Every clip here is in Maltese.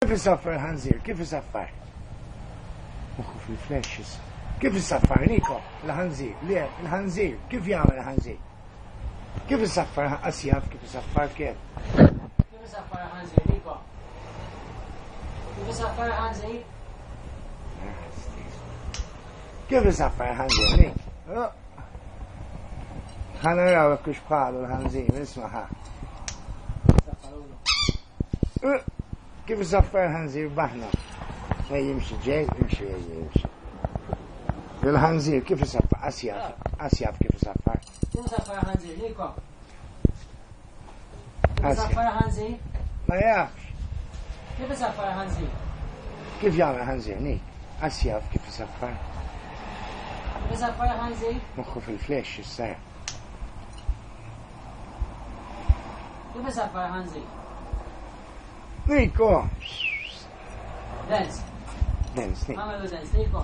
كيف يصفر الخنزير؟ كيف يصفر؟ مخه في الفلاشز. كيف يصفر نيكو؟ الخنزير ليه؟ الخنزير كيف يعمل الخنزير؟ كيف يصفر أسياف؟ كيف يصفر كيف؟ كيف يصفر الخنزير نيكو؟ كيف يصفر الخنزير؟ كيف يصفر الخنزير نيكو؟ خلنا نراوك كيف قالوا الخنزير اسمعها. كيف يصفر الخنزير بحنا؟ يمشي جاي يمشي يمشي. الخنزير كيف يصفر؟ أسياف كيف يصفر؟ كيف يصفر الخنزير نيكو؟ كيف يصفر الخنزير؟ ما يعرفش. كيف يصفر الخنزير؟ كيف يعمل الخنزير نيك؟ أسياف كيف يصفر؟ كيف يصفر الخنزير؟ مخه في الفلاش الساعة. كيف يصفر الخنزير؟ نيكو دانس دانس نيك عملوا دانس نيكو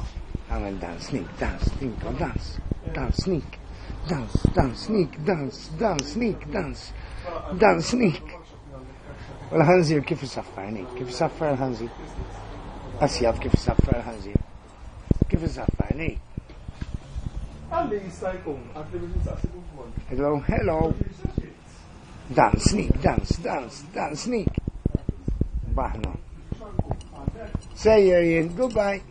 عمل دانس نيك دانس نيكو دانس دانس نيك دانس دانس نيك دانس دانس نيك دانس دانس نيك. والخنزير كيف يصفر نيك؟ كيف يصفر الخنزير؟ أسياف كيف يصفر الخنزير؟ كيف يصفر نيك؟ Hello, hello. Dance, sneak, dance, dance, dance, sneak. Bahno. Say, Ariel, goodbye.